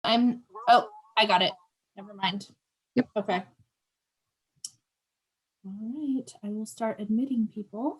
Oh, I got it. Never mind. Yep. Okay. All right, I will start admitting people.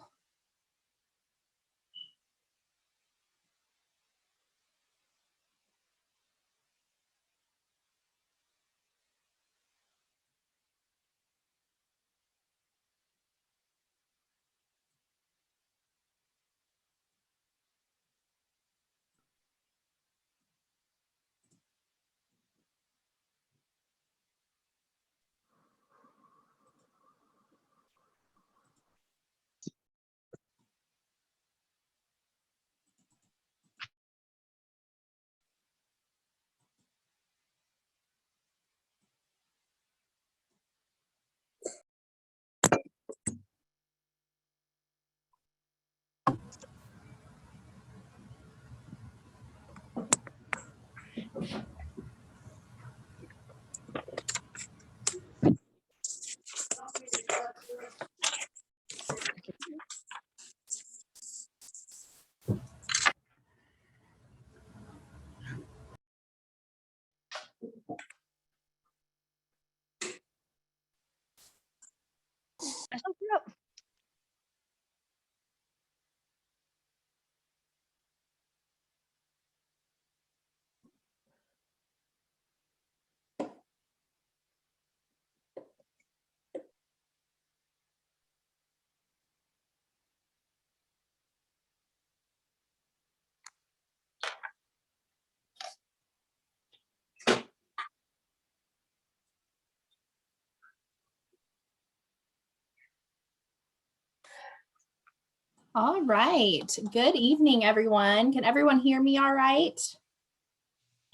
All right. Good evening, everyone. Can everyone hear me all right?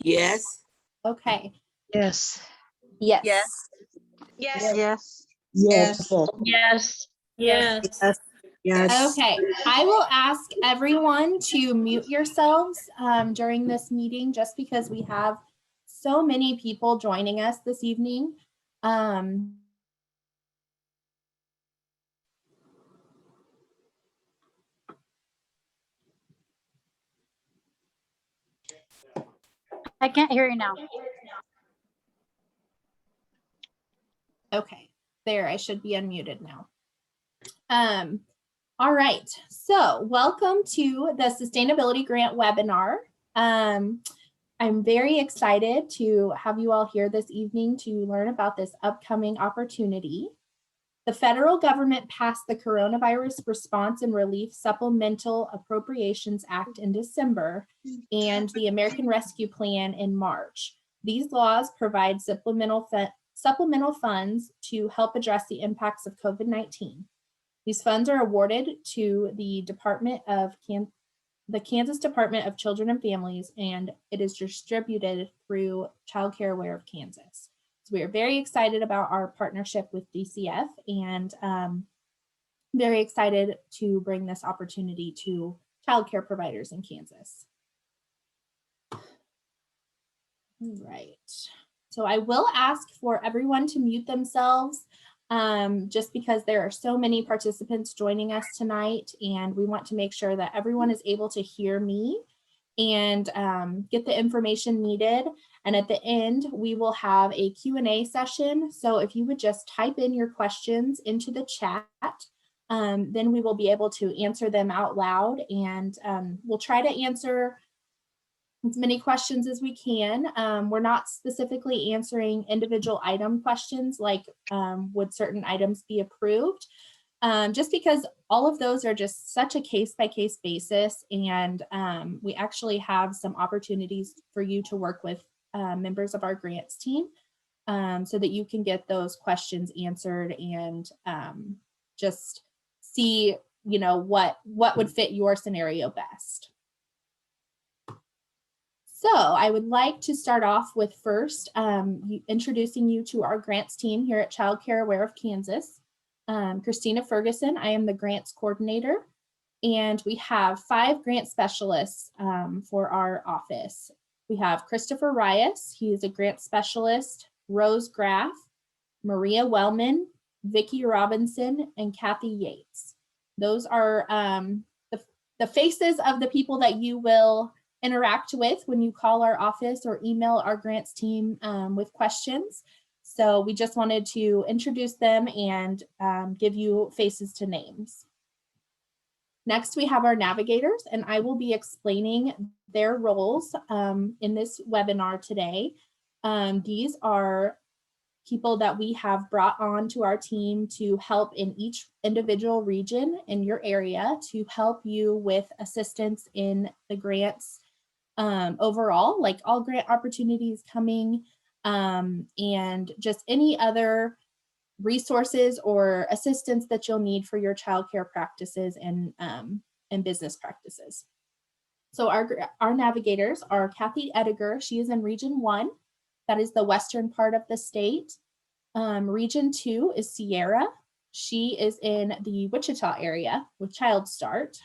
Yes. Okay. Yes. Yes. Yes. Yes. Yes. Yes. Yes. Yes. Okay. I will ask everyone to mute yourselves during this meeting just because we have so many people joining us this evening. I can't hear you now. Okay, there, I should be unmuted now. All right, so welcome to the Sustainability Grant webinar. I'm very excited to have you all here this evening to learn about this upcoming opportunity. The federal government passed the Coronavirus Response and Relief Supplemental Appropriations Act in December and the American Rescue Plan in March. These laws provide supplemental funds to help address the impacts of COVID-19. These funds are awarded to the Kansas Department of Children and Families, and it is distributed through Child Care Aware of Kansas. So we are very excited about our partnership with DCF and very excited to bring this opportunity to childcare providers in Kansas. All right, so I will ask for everyone to mute themselves just because there are so many participants joining us tonight, and we want to make sure that everyone is able to hear me and get the information needed. And at the end, we will have a Q&A session. So if you would just type in your questions into the chat, then we will be able to answer them out loud, and we'll try to answer as many questions as we can. We're not specifically answering individual item questions like would certain items be approved, just because all of those are just such a case-by-case basis, and we actually have some opportunities for you to work with members of our grants team so that you can get those questions answered and just see, you know, what would fit your scenario best. So I would like to start off with first introducing you to our grants team here at Child Care Aware of Kansas. Christina Ferguson, I am the grants coordinator, and we have 5 grant specialists for our office. We have Christopher Rias, he is a grant specialist, Rose Graff, Maria Wellman, Vicki Robinson, and Kathy Yates. Those are the faces of the people that you will interact with when you call our office or email our grants team with questions. So we just wanted to introduce them and give you faces to names. Next, we have our navigators, and I will be explaining their roles in this webinar today. These are people that we have brought on to our team to help in each individual region in your area to help you with assistance in the grants overall, like all grant opportunities coming and just any other resources or assistance that you'll need for your childcare practices and business practices. So our navigators are Kathy Ediger. She is in Region 1. That is the western part of the state. Region 2 is Sierra. She is in the Wichita area with Child Start.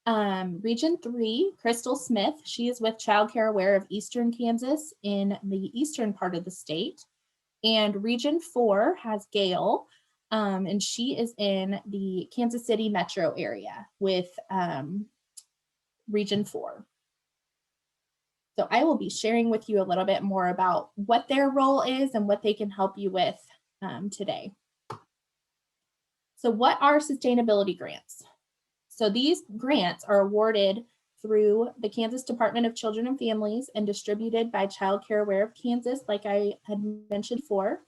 Region 3, Crystal Smith. She is with Childcare Aware of Eastern Kansas in the eastern part of the state. And Region 4 has Gail, and she is in the Kansas City metro area with Region 4. So I will be sharing with you a little bit more about what their role is and what they can help you with today. So what are sustainability grants? So these grants are awarded through the Kansas Department of Children and Families and distributed by Childcare Aware of Kansas, like I had mentioned before.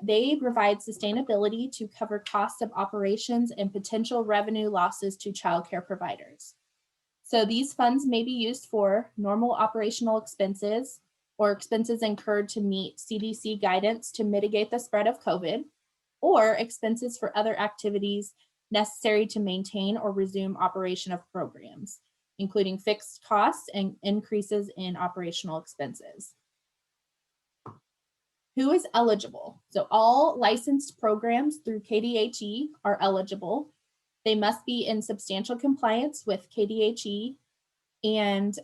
They provide sustainability to cover costs of operations and potential revenue losses to childcare providers. So these funds may be used for normal operational expenses or expenses incurred to meet CDC guidance to mitigate the spread of COVID, or expenses for other activities necessary to maintain or resume operation of programs, including fixed costs and increases in operational expenses. Who is eligible? So all licensed programs through KDHE are eligible. They must be in substantial compliance with KDHE. And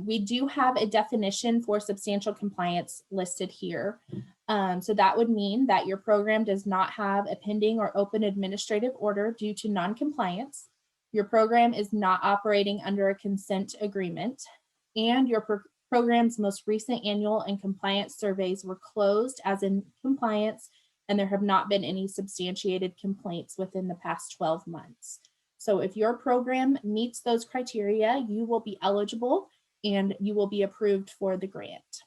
we do have a definition for substantial compliance listed here. So that would mean that your program does not have a pending or open administrative order due to non-compliance. Your program is not operating under a consent agreement, and your program's most recent annual and compliance surveys were closed as in compliance, and there have not been any substantiated complaints within the past 12 months. So if your program meets those criteria, you will be eligible and you will be approved for the grant.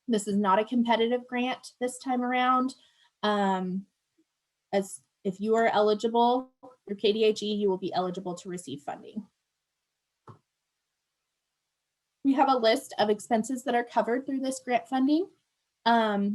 This is not a competitive grant this time around. As if you are eligible through KDHE, you will be eligible to receive funding. We have a list of expenses that are covered through this grant funding.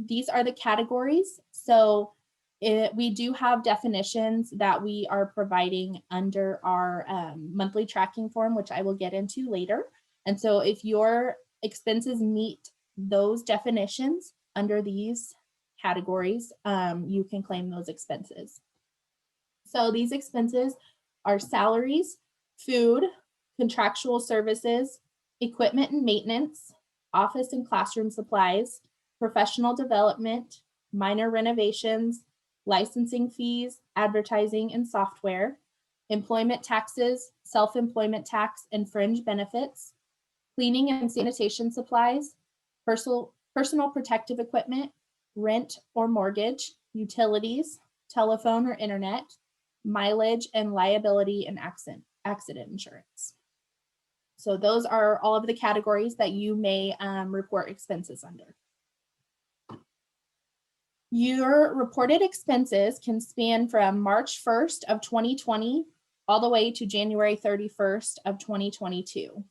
These are the categories. So we do have definitions that we are providing under our monthly tracking form, which I will get into later. And so if your expenses meet those definitions under these categories, you can claim those expenses. So these expenses are salaries, food, contractual services, equipment and maintenance, office and classroom supplies, professional development, minor renovations, licensing fees, advertising and software, employment taxes, self-employment tax and fringe benefits, cleaning and sanitation supplies, personal protective equipment, rent or mortgage, utilities, telephone or internet, mileage, and liability and accident insurance. So those are all of the categories that you may report expenses under. Your reported expenses can span from March 1st of 2020 all the way to January 31st of 2022.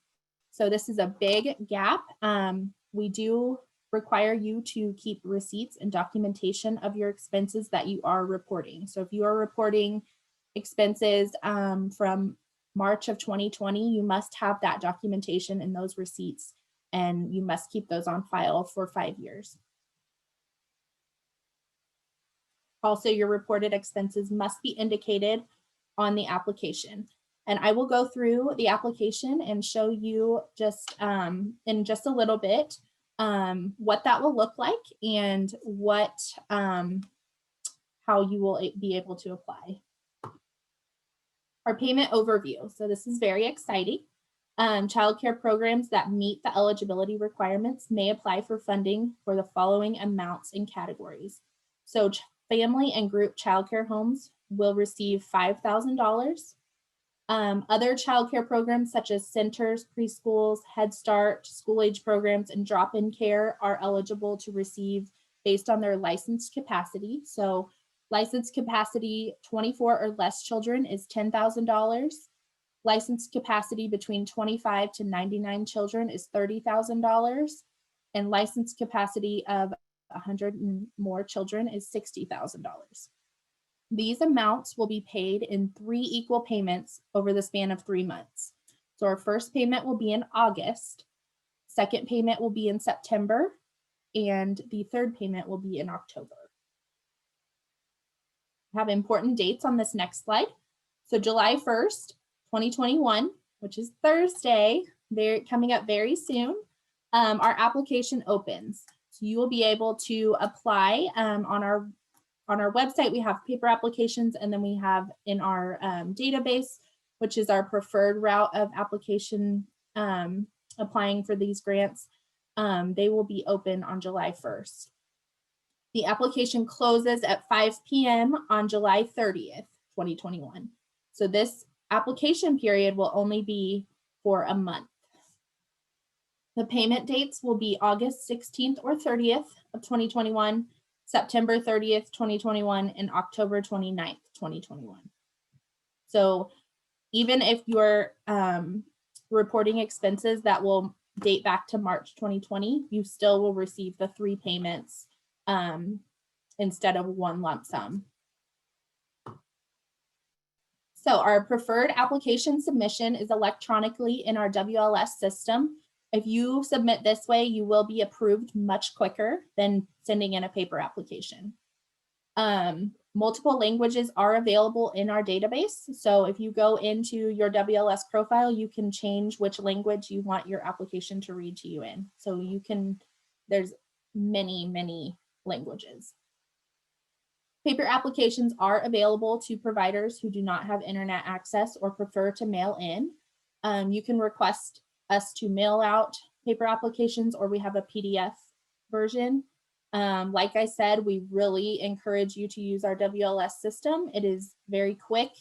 So this is a big gap. We do require you to keep receipts and documentation of your expenses that you are reporting. So if you are reporting expenses from March of 2020, you must have that documentation and those receipts, and you must keep those on file for 5 years. Also, your reported expenses must be indicated on the application. And I will go through the application and show you just in just a little bit what that will look like and what how you will be able to apply. Our payment overview. So this is very exciting. Childcare programs that meet the eligibility requirements may apply for funding for the following amounts and categories. So family and group childcare homes will receive $5,000. Other childcare programs such as centers, preschools, Head Start, school age programs, and drop-in care are eligible to receive based on their licensed capacity. So licensed capacity 24 or less children is $10,000. Licensed capacity between 25 to 99 children is $30,000. And licensed capacity of 100 and more children is $60,000. These amounts will be paid in 3 equal payments over the span of 3 months. So our first payment will be in August, second payment will be in September, and the third payment will be in October. I have important dates on this next slide. So July 1st, 2021, which is Thursday, they're coming up very soon. Our application opens. So you will be able to apply on our website. We have paper applications, and then we have in our database, which is our preferred route of application applying for these grants. They will be open on July 1st. The application closes at 5 p.m. on July 30th, 2021. So this application period will only be for a month. The payment dates will be August 16th or 30th of 2021, September 30th, 2021, and October 29th, 2021. So even if you're reporting expenses that will date back to March 2020, you still will receive the 3 payments instead of 1 lump sum. So our preferred application submission is electronically in our WLS system. If you submit this way, you will be approved much quicker than sending in a paper application. Multiple languages are available in our database. So if you go into your WLS profile, you can change which language you want your application to read to you in. So you can, there's many, many languages. Paper applications are available to providers who do not have internet access or prefer to mail in. You can request us to mail out paper applications, or we have a PDF version. Like I said, we really encourage you to use our WLS system. It is very quick.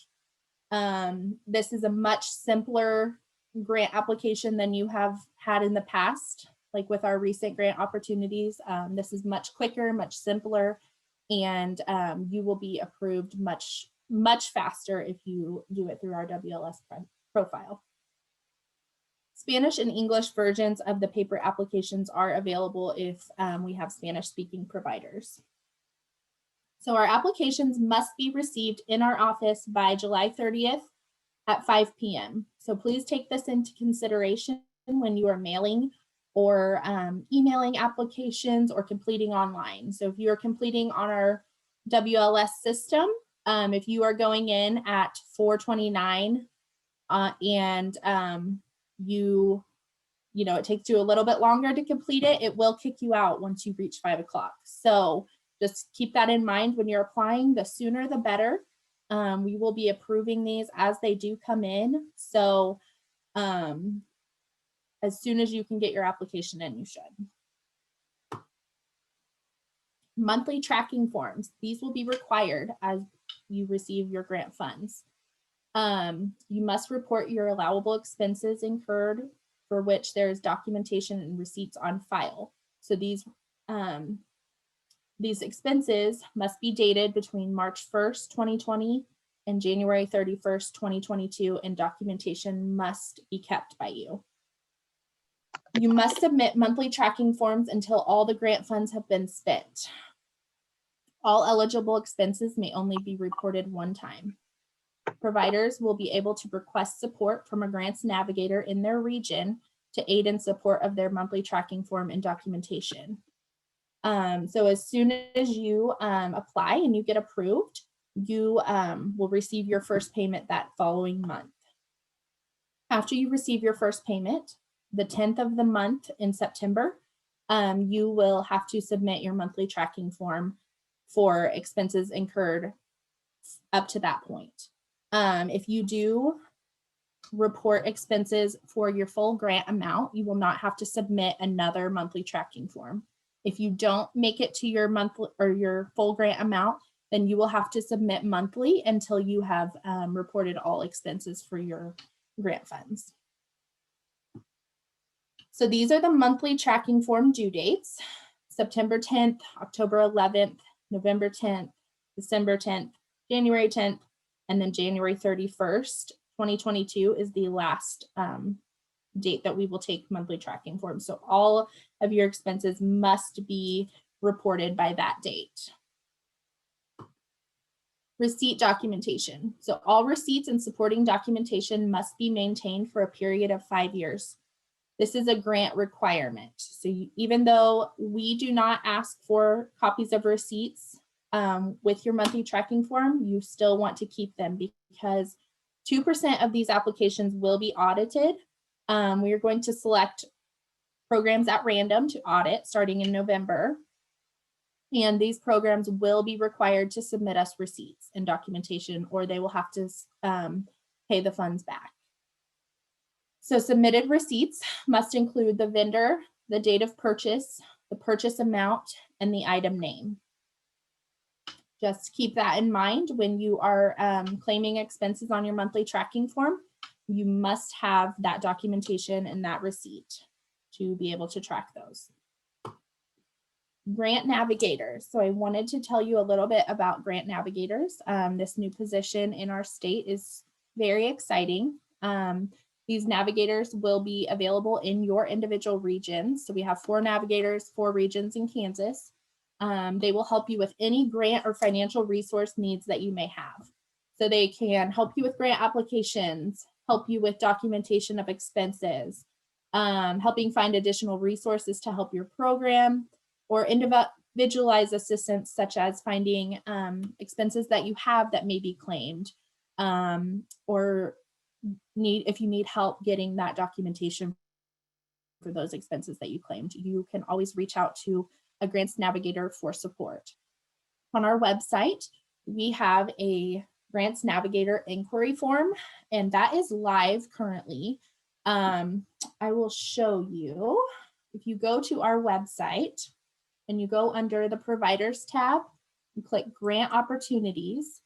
This is a much simpler grant application than you have had in the past, like with our recent grant opportunities. This is much quicker, much simpler, and you will be approved much, much faster if you do it through our WLS profile. Spanish and English versions of the paper applications are available if we have Spanish speaking providers. So our applications must be received in our office by July 30th at 5 p.m. So please take this into consideration when you are mailing or emailing applications or completing online. So if you are completing on our WLS system, if you are going in at 4:29 and you know, it takes you a little bit longer to complete it, it will kick you out once you reach 5 o'clock. So just keep that in mind when you're applying. The sooner the better. We will be approving these as they do come in. So as soon as you can get your application in, you should. Monthly tracking forms. These will be required as you receive your grant funds. You must report your allowable expenses incurred for which there is documentation and receipts on file. So these expenses must be dated between March 1st, 2020 and January 31st, 2022, and documentation must be kept by you. You must submit monthly tracking forms until all the grant funds have been spent. All eligible expenses may only be reported one time. Providers will be able to request support from a grants navigator in their region to aid in support of their monthly tracking form and documentation. So as soon as you apply and you get approved, you will receive your first payment that following month. After you receive your first payment, the 10th of the month in September, you will have to submit your monthly tracking form for expenses incurred up to that point. If you do report expenses for your full grant amount, you will not have to submit another monthly tracking form. If you don't make it to your monthly or your full grant amount, then you will have to submit monthly until you have reported all expenses for your grant funds. So these are the monthly tracking form due dates: September 10th, October 11th, November 10th, December 10th, January 10th, and then January 31st, 2022 is the last date that we will take monthly tracking forms. So all of your expenses must be reported by that date. Receipt documentation. So all receipts and supporting documentation must be maintained for a period of 5 years. This is a grant requirement. So even though we do not ask for copies of receipts with your monthly tracking form, you still want to keep them because 2% of these applications will be audited. We are going to select programs at random to audit starting in November. And these programs will be required to submit us receipts and documentation, or they will have to pay the funds back. So submitted receipts must include the vendor, the date of purchase, the purchase amount, and the item name. Just keep that in mind when you are claiming expenses on your monthly tracking form. You must have that documentation and that receipt to be able to track those. Grant navigators. So I wanted to tell you a little bit about grant navigators. This new position in our state is very exciting. These navigators will be available in your individual regions. So we have 4 navigators, 4 regions in Kansas. They will help you with any grant or financial resource needs that you may have. So they can help you with grant applications, help you with documentation of expenses, helping find additional resources to help your program, or individualized assistance such as finding expenses that you have that may be claimed, or if you need help getting that documentation for those expenses that you claimed, you can always reach out to a grants navigator for support. On our website, we have a grants navigator inquiry form, and that is live currently. I will show you. If you go to our website and you go under the providers tab and click grant opportunities,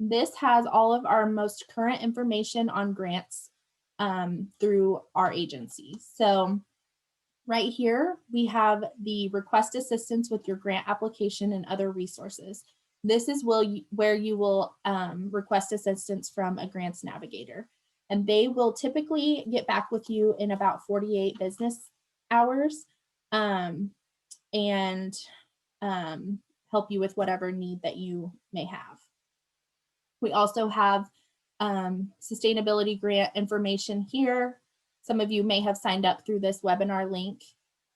this has all of our most current information on grants through our agency. So right here, we have the request assistance with your grant application and other resources. This is where you will request assistance from a grants navigator, and they will typically get back with you in about 48 business hours and help you with whatever need that you may have. We also have sustainability grant information here. Some of you may have signed up through this webinar link,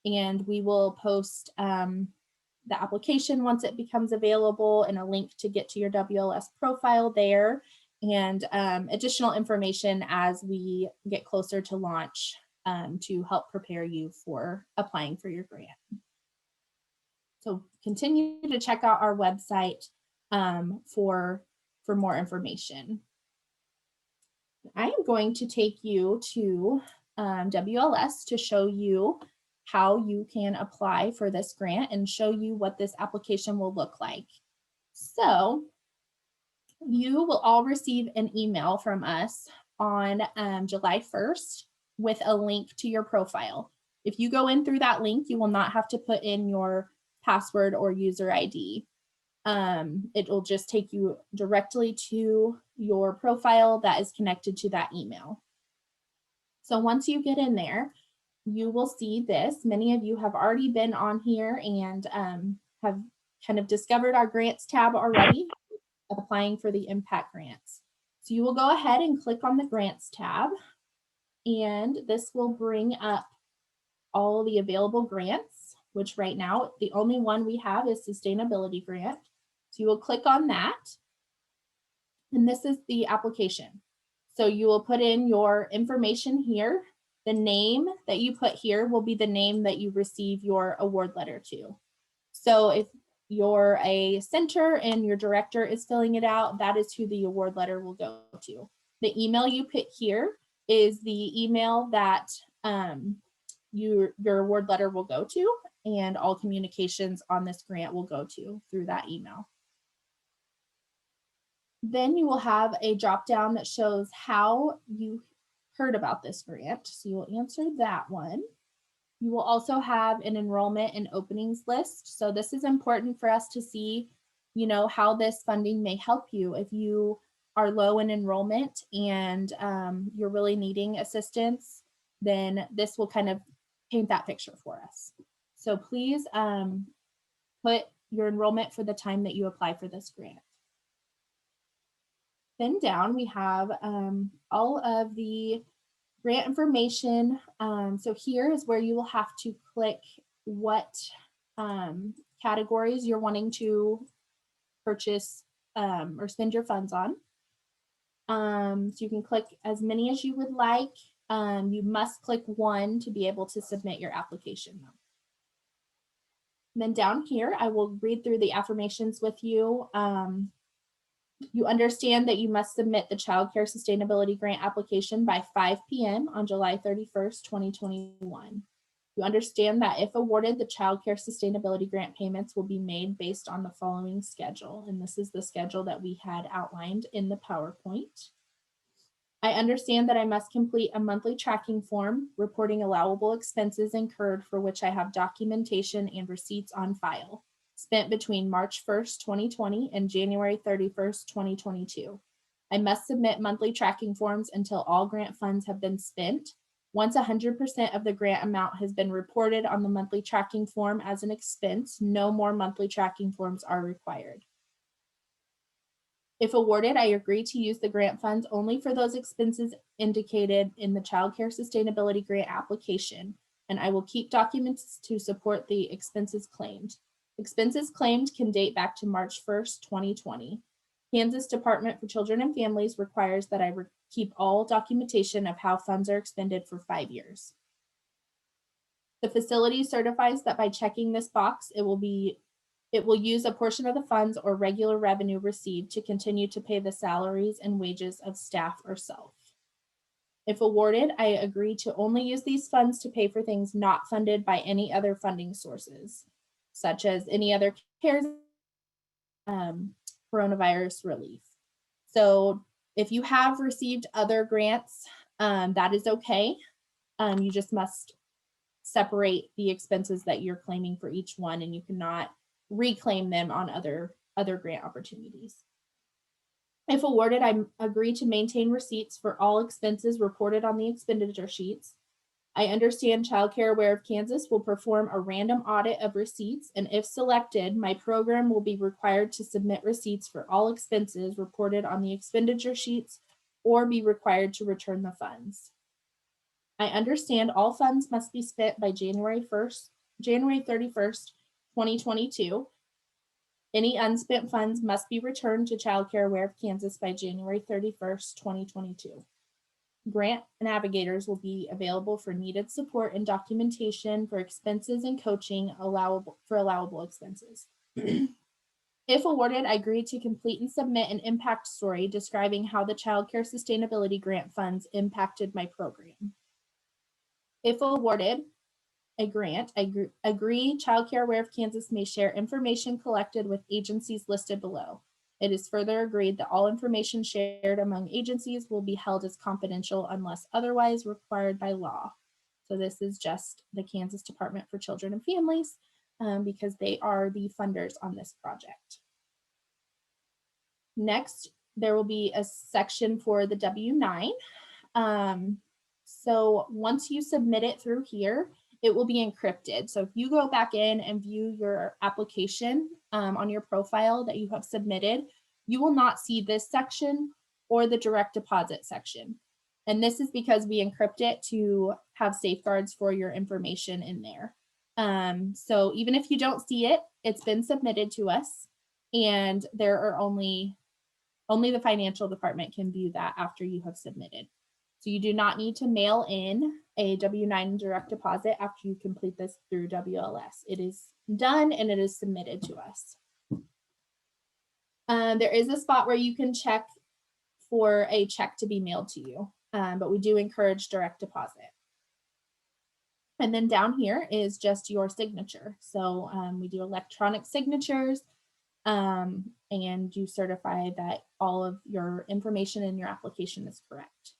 and we will post the application once it becomes available and a link to get to your WLS profile there, and additional information as we get closer to launch to help prepare you for applying for your grant. So continue to check out our website for more information. I am going to take you to WLS to show you how you can apply for this grant and show you what this application will look like. So you will all receive an email from us on July 1st with a link to your profile. If you go in through that link, you will not have to put in your password or user ID. It will just take you directly to your profile that is connected to that email. So once you get in there, you will see this. Many of you have already been on here and have kind of discovered our grants tab already, applying for the impact grants. So you will go ahead and click on the grants tab, and this will bring up all the available grants, which right now the only one we have is sustainability grant. So you will click on that, and this is the application. So you will put in your information here. The name that you put here will be the name that you receive your award letter to. So if you're a center and your director is filling it out, that is who the award letter will go to. The email you put here is the email that your award letter will go to, and all communications on this grant will go to through that email. Then you will have a drop down that shows how you heard about this grant. So you will answer that one. You will also have an enrollment and openings list. So this is important for us to see, how this funding may help you. If you are low in enrollment and you're really needing assistance, then this will kind of paint that picture for us. So please put your enrollment for the time that you apply for this grant. Then down we have all of the grant information. So here is where you will have to click what categories you're wanting to purchase or spend your funds on. So you can click as many as you would like. You must click one to be able to submit your application though. And then down here, I will read through the affirmations with you. You understand that you must submit the Child Care Sustainability Grant application by 5 p.m. on July 31st, 2021. You understand that if awarded, the Child Care Sustainability Grant payments will be made based on the following schedule. And this is the schedule that we had outlined in the PowerPoint. I understand that I must complete a monthly tracking form reporting allowable expenses incurred for which I have documentation and receipts on file, spent between March 1st, 2020 and January 31st, 2022. I must submit monthly tracking forms until all grant funds have been spent. Once 100% of the grant amount has been reported on the monthly tracking form as an expense, no more monthly tracking forms are required. If awarded, I agree to use the grant funds only for those expenses indicated in the Child Care Sustainability Grant application, and I will keep documents to support the expenses claimed. Expenses claimed can date back to March 1st, 2020. Kansas Department for Children and Families requires that I keep all documentation of how funds are expended for 5 years. The facility certifies that by checking this box, it will use a portion of the funds or regular revenue received to continue to pay the salaries and wages of staff or self. If awarded, I agree to only use these funds to pay for things not funded by any other funding sources, such as any other CARES coronavirus relief. So if you have received other grants, that is okay. You just must separate the expenses that you're claiming for each one, and you cannot reclaim them on other grant opportunities. If awarded, I agree to maintain receipts for all expenses reported on the expenditure sheets. I understand Child Care Aware of Kansas will perform a random audit of receipts, and if selected, my program will be required to submit receipts for all expenses reported on the expenditure sheets or be required to return the funds. I understand all funds must be spent by January 31st, 2022. Any unspent funds must be returned to Child Care Aware of Kansas by January 31st, 2022. Grant navigators will be available for needed support and documentation for expenses and coaching for allowable expenses. If awarded, I agree to complete and submit an impact story describing how the Child Care Sustainability Grant funds impacted my program. If awarded a grant, I agree Child Care Aware of Kansas may share information collected with agencies listed below. It is further agreed that all information shared among agencies will be held as confidential unless otherwise required by law. So this is just the Kansas Department for Children and Families because they are the funders on this project. Next, there will be a section for the W-9. So once you submit it through here, it will be encrypted. So if you go back in and view your application on your profile that you have submitted, you will not see this section or the direct deposit section. And this is because we encrypt it to have safeguards for your information in there. So even if you don't see it, it's been submitted to us, and there are only the financial department can view that after you have submitted. So you do not need to mail in a W-9 direct deposit after you complete this through WLS. It is done and it is submitted to us. There is a spot where you can check for a check to be mailed to you, but we do encourage direct deposit. And then down here is just your signature. So we do electronic signatures, and you certify that all of your information in your application is correct.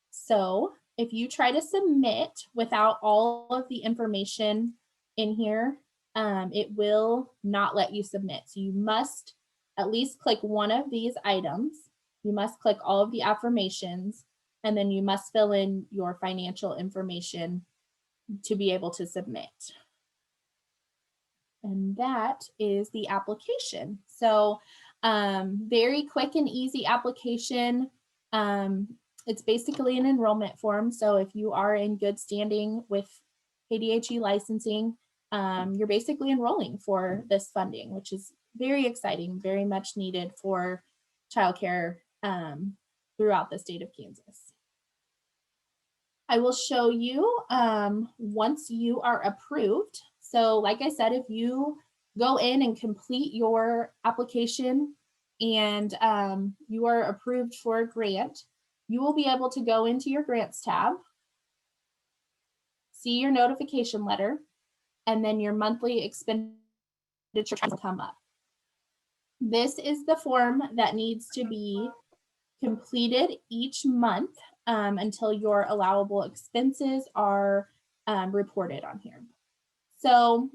So if you try to submit without all of the information in here, it will not let you submit. So you must at least click one of these items. You must click all of the affirmations, and then you must fill in your financial information to be able to submit. And that is the application. So very quick and easy application. It's basically an enrollment form. So if you are in good standing with KDHE licensing, you're basically enrolling for this funding, which is very exciting, very much needed for childcare throughout the state of Kansas. I will show you once you are approved. So like I said, if you go in and complete your application and you are approved for a grant, you will be able to go into your grants tab, see your notification letter, and then your monthly expenditure will come up. This is the form that needs to be completed each month until your allowable expenses are reported on here. So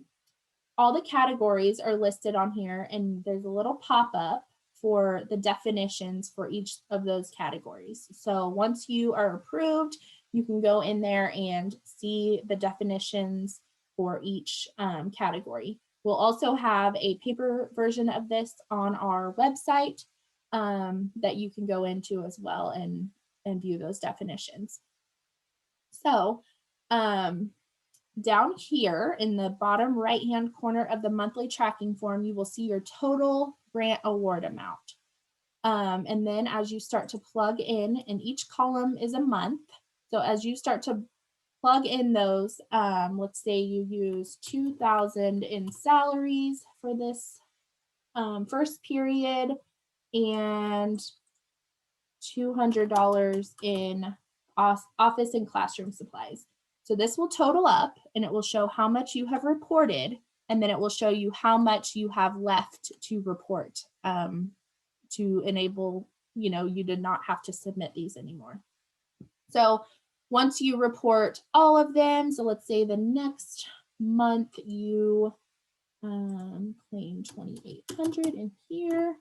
all the categories are listed on here, and there's a little pop-up for the definitions for each of those categories. So once you are approved, you can go in there and see the definitions for each category. We'll also have a paper version of this on our website that you can go into as well and view those definitions. So down here in the bottom right-hand corner of the monthly tracking form, you will see your total grant award amount. And then as you start to plug in, and each column is a month. So as you start to plug in those, let's say you use $2,000 in salaries for this first period and $200 in office and classroom supplies. So this will total up and it will show how much you have reported, and then it will show you how much you have left to report to enable, you did not have to submit these anymore. So once you report all of them, so let's say the next month you claim 2,800 in here,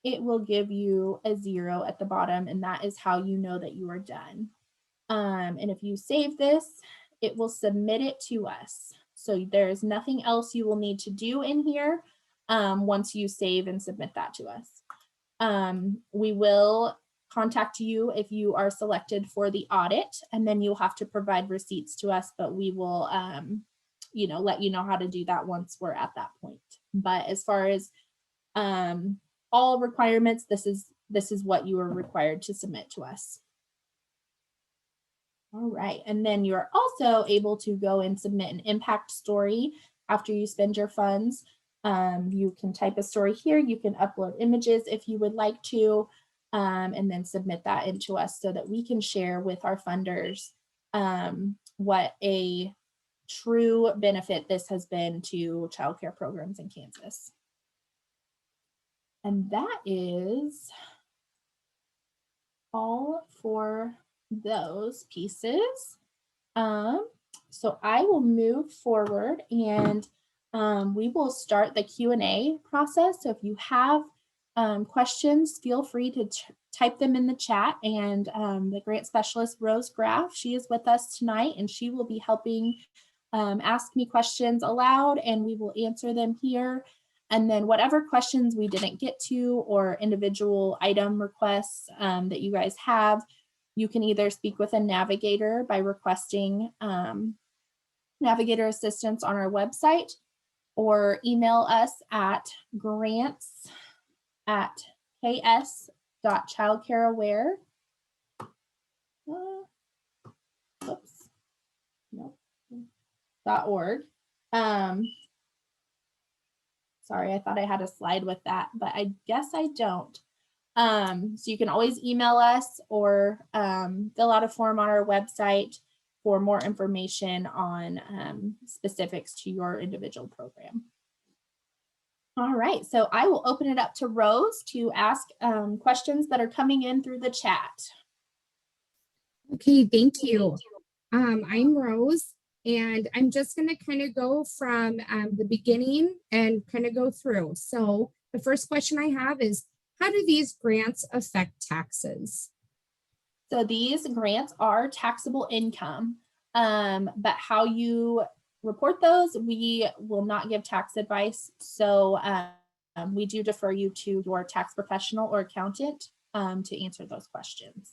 it will give you a 0 at the bottom, and that is how you know that you are done. And if you save this, it will submit it to us. So there is nothing else you will need to do in here once you save and submit that to us. We will contact you if you are selected for the audit, and then you'll have to provide receipts to us, but we will let you know how to do that once we're at that point. But as far as all requirements, this is what you are required to submit to us. All right, and then you're also able to go and submit an impact story after you spend your funds. You can type a story here, you can upload images if you would like to, and then submit that into us so that we can share with our funders what a true benefit this has been to childcare programs in Kansas. And that is all for those pieces. So I will move forward and we will start the Q&A process. So if you have questions, feel free to type them in the chat, and the grant specialist, Rose Graff, she is with us tonight, and she will be helping ask me questions aloud, and we will answer them here. And then whatever questions we didn't get to or individual item requests that you guys have, you can either speak with a navigator by requesting navigator assistance on our website, or email us at grants@ks.childcareaware. .org. Sorry, I thought I had a slide with that, but I guess I don't. So you can always email us or fill out a form on our website for more information on specifics to your individual program. All right, so I will open it up to Rose to ask questions that are coming in through the chat. Okay, thank you. I'm Rose, and I'm just going to kind of go from the beginning and kind of go through. So the first question I have is, how do these grants affect taxes? So these grants are taxable income, but how you report those, we will not give tax advice. So we do defer you to your tax professional or accountant to answer those questions.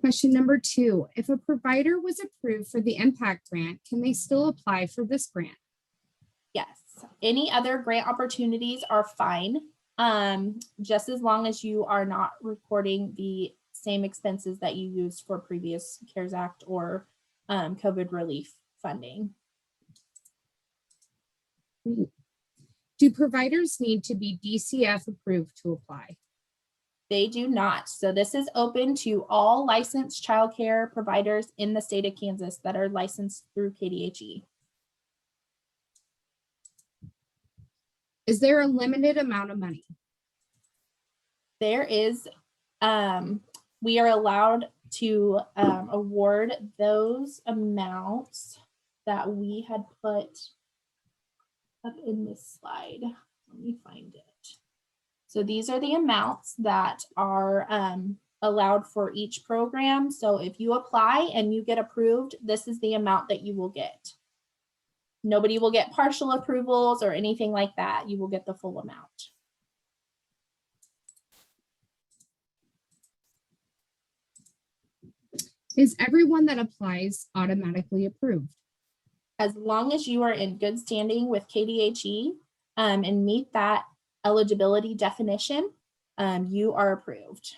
Question number 2, if a provider was approved for the impact grant, can they still apply for this grant? Yes, any other grant opportunities are fine, just as long as you are not reporting the same expenses that you used for previous CARES Act or COVID relief funding. Do providers need to be DCF approved to apply? They do not. So this is open to all licensed childcare providers in the state of Kansas that are licensed through KDHE. Is there a limited amount of money? There is, we are allowed to award those amounts that we had put up in this slide. Let me find it. So these are the amounts that are allowed for each program. So if you apply and you get approved, this is the amount that you will get. Nobody will get partial approvals or anything like that. You will get the full amount. Is everyone that applies automatically approved? As long as you are in good standing with KDHE and meet that eligibility definition, you are approved.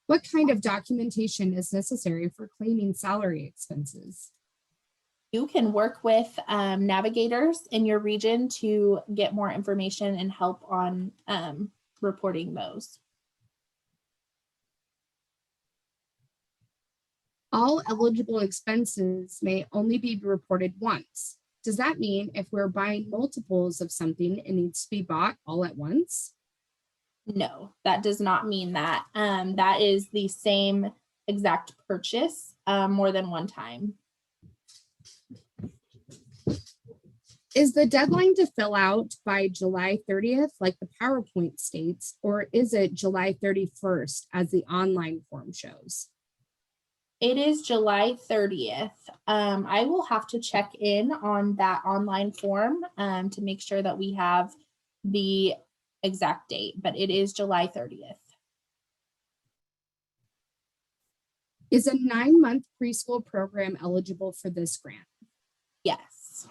What kind of documentation is necessary for claiming salary expenses? You can work with navigators in your region to get more information and help on reporting those. All eligible expenses may only be reported once. Does that mean if we're buying multiples of something, it needs to be bought all at once? No, that does not mean that. That is the same exact purchase more than one time. Is the deadline to fill out by July 30th, like the PowerPoint states, or is it July 31st as the online form shows? It is July 30th. I will have to check in on that online form to make sure that we have the exact date, but it is July 30th. Is a 9-month preschool program eligible for this grant? Yes.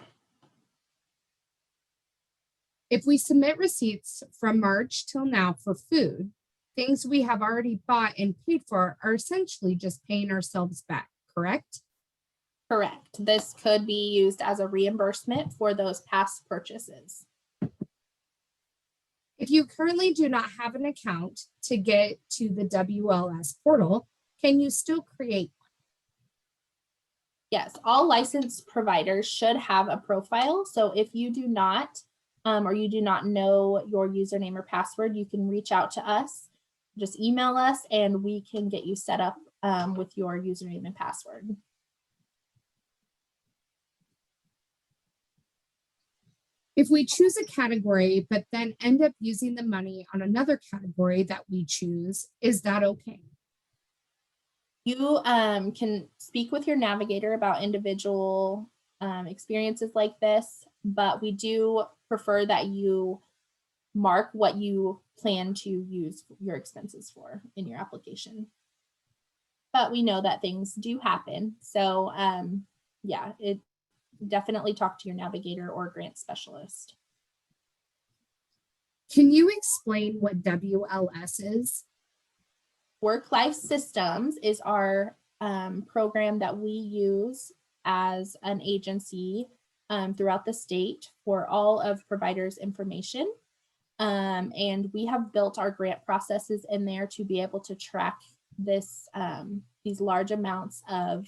If we submit receipts from March till now for food, things we have already bought and paid for are essentially just paying ourselves back, correct? Correct. This could be used as a reimbursement for those past purchases. If you currently do not have an account to get to the WLS portal, can you still create one? Yes, all licensed providers should have a profile. So if you do not, or you do not know your username or password, you can reach out to us. Just email us and we can get you set up with your username and password. If we choose a category, but then end up using the money on another category that we choose, is that okay? You can speak with your navigator about individual experiences like this, but we do prefer that you mark what you plan to use your expenses for in your application. But we know that things do happen. So yeah, definitely talk to your navigator or grant specialist. Can you explain what WLS is? Work-Life Systems is our program that we use as an agency throughout the state for all of providers' information. And we have built our grant processes in there to be able to track this, these large amounts of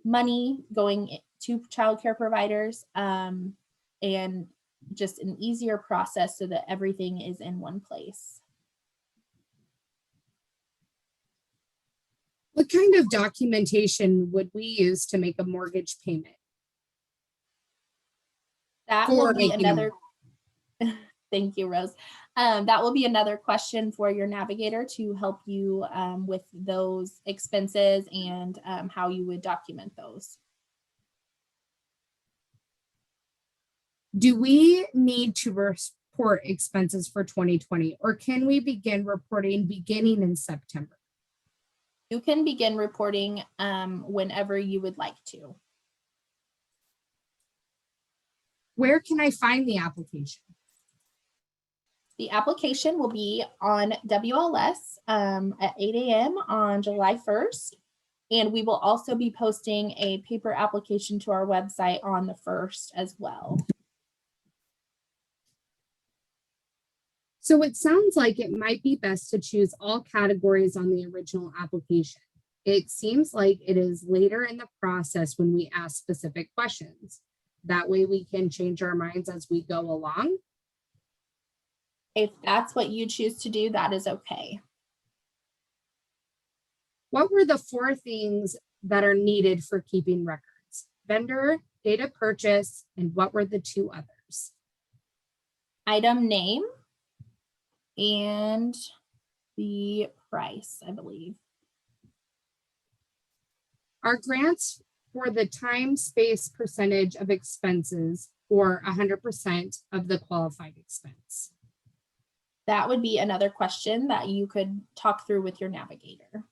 money going to childcare providers, and just an easier process so that everything is in one place. What kind of documentation would we use to make a mortgage payment? That will be another, thank you, Rose. That will be another question for your navigator to help you with those expenses and how you would document those. Do we need to report expenses for 2020, or can we begin reporting beginning in September? You can begin reporting whenever you would like to. Where can I find the application? The application will be on WLS at 8 a.m. on July 1st. And we will also be posting a paper application to our website on the 1st as well. So it sounds like it might be best to choose all categories on the original application. It seems like it is later in the process when we ask specific questions. That way we can change our minds as we go along. If that's what you choose to do, that is okay. What were the 4 things that are needed for keeping records? Vendor, data purchase, and what were the 2 others? Item name and the price, I believe. Are grants for the time, space, percentage of expenses, or 100% of the qualified expense? That would be another question that you could talk through with your navigator.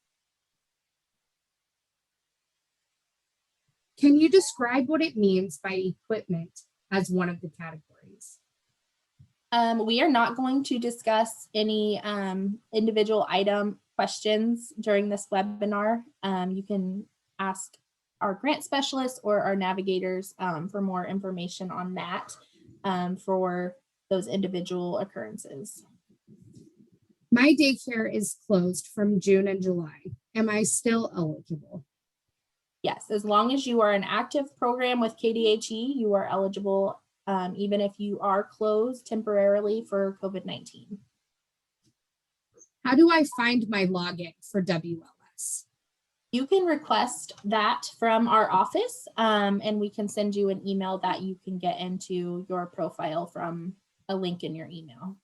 Can you describe what it means by equipment as one of the categories? We are not going to discuss any individual item questions during this webinar. You can ask our grant specialists or our navigators for more information on that for those individual occurrences. My daycare is closed from June and July. Am I still eligible? Yes, as long as you are an active program with KDHE, you are eligible even if you are closed temporarily for COVID-19. How do I find my login for WLS? You can request that from our office and we can send you an email that you can get into your profile from a link in your email.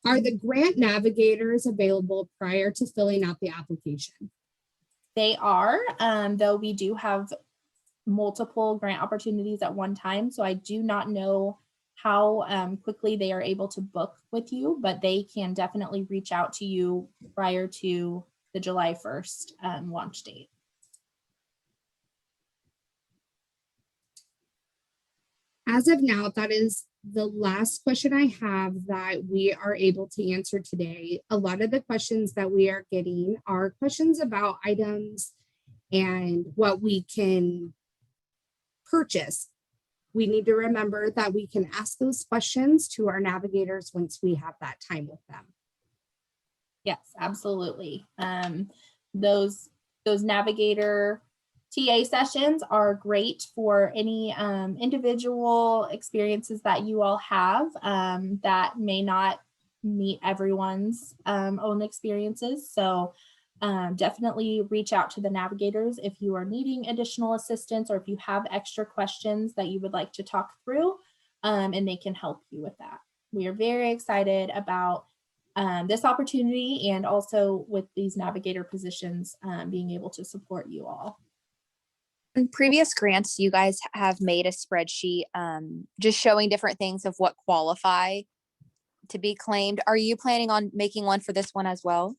Are the grant navigators available prior to filling out the application? They are, though we do have multiple grant opportunities at one time. So I do not know how quickly they are able to book with you, but they can definitely reach out to you prior to the July 1st launch date. As of now, that is the last question I have that we are able to answer today. A lot of the questions that we are getting are questions about items and what we can purchase. We need to remember that we can ask those questions to our navigators once we have that time with them. Yes, absolutely. Those navigator TA sessions are great for any individual experiences that you all have that may not meet everyone's own experiences. So definitely reach out to the navigators if you are needing additional assistance or if you have extra questions that you would like to talk through, and they can help you with that. We are very excited about this opportunity and also with these navigator positions being able to support you all. In previous grants, you guys have made a spreadsheet just showing different things of what qualify to be claimed. Are you planning on making one for this one as well?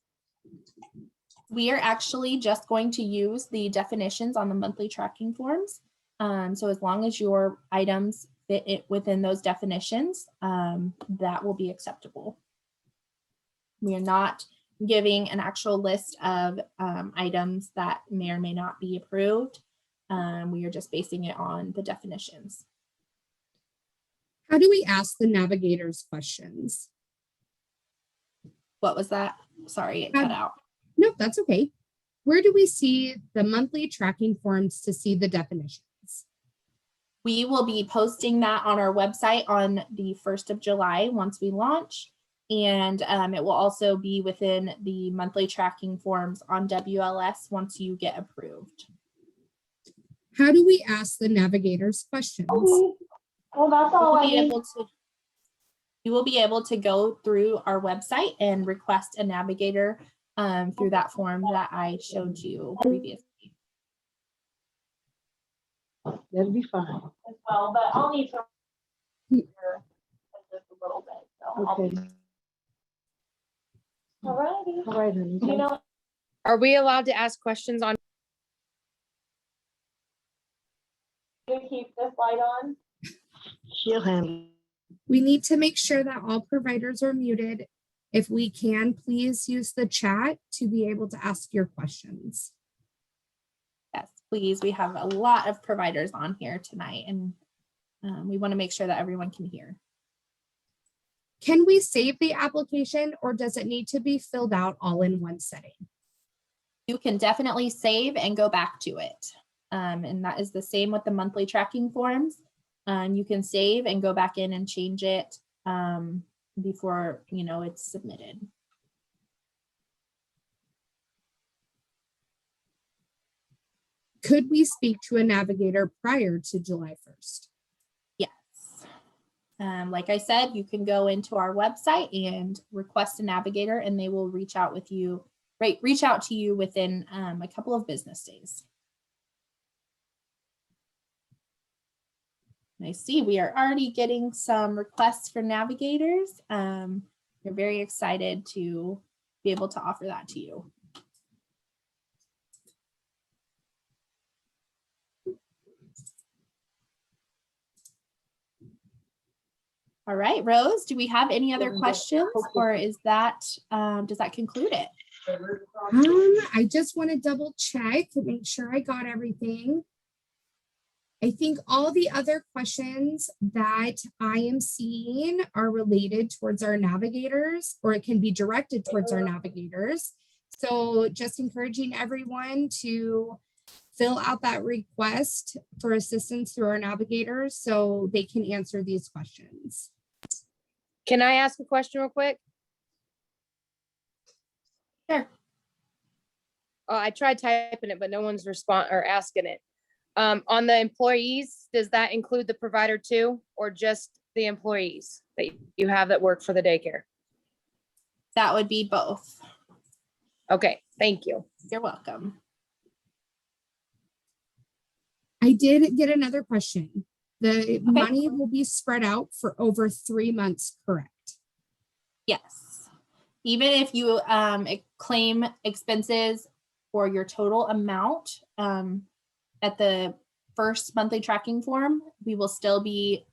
We are actually just going to use the definitions on the monthly tracking forms. So as long as your items fit within those definitions, that will be acceptable. We are not giving an actual list of items that may or may not be approved. We are just basing it on the definitions. How do we ask the navigators questions? What was that? Sorry, it cut out. No, that's okay. Where do we see the monthly tracking forms to see the definitions? We will be posting that on our website on the 1st of July once we launch. And it will also be within the monthly tracking forms on WLS once you get approved. How do we ask the navigators questions? Well, that's all I need. You will be able to go through our website and request a navigator through that form that I showed you previously. That'll be fine. As well, but I'll need to. Just a little bit. So Okay. All righty. All right, honey. You know, Are we allowed to ask questions on? you keep this light on. She'll handle. We need to make sure that all providers are muted. If we can, please use the chat to be able to ask your questions. Yes, please. We have a lot of providers on here tonight, and we want to make sure that everyone can hear. Can we save the application, or does it need to be filled out all in one setting? You can definitely save and go back to it. And that is the same with the monthly tracking forms. You can save and go back in and change it before it's submitted. Could we speak to a navigator prior to July 1st? Yes. Like I said, you can go into our website and request a navigator, and they will reach out to you within a couple of business days. I see we are already getting some requests for navigators. We're very excited to be able to offer that to you. All right, Rose, do we have any other questions, or is that, does that conclude it? I just want to double check to make sure I got everything. I think all the other questions that I am seeing are related towards our navigators, or it can be directed towards our navigators. So just encouraging everyone to fill out that request for assistance through our navigators so they can answer these questions. Can I ask a question real quick? Sure. I tried typing it, but no one's asking it. On the employees, does that include the provider too, or just the employees that you have that work for the daycare? That would be both. Okay, thank you. You're welcome. I did get another question. The money will be spread out for over 3 months, correct? Yes. Even if you claim expenses for your total amount at the first monthly tracking form, we will still be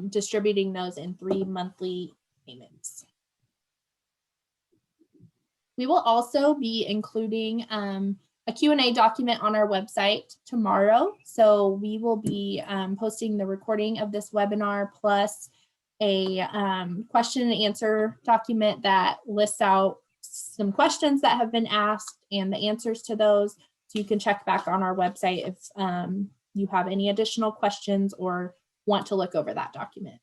distributing those in 3 monthly payments. We will also be including a Q&A document on our website tomorrow. So we will be posting the recording of this webinar plus a question and answer document that lists out some questions that have been asked and the answers to those. So you can check back on our website if you have any additional questions or want to look over that document.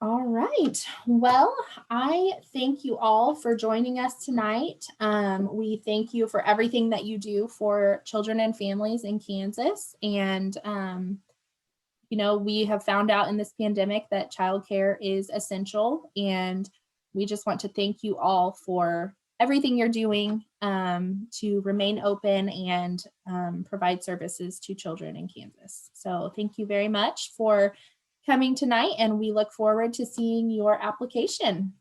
All right. Well, I thank you all for joining us tonight. We thank you for everything that you do for children and families in Kansas. And, we have found out in this pandemic that childcare is essential. And we just want to thank you all for everything you're doing to remain open and provide services to children in Kansas. So thank you very much for coming tonight, and we look forward to seeing your application.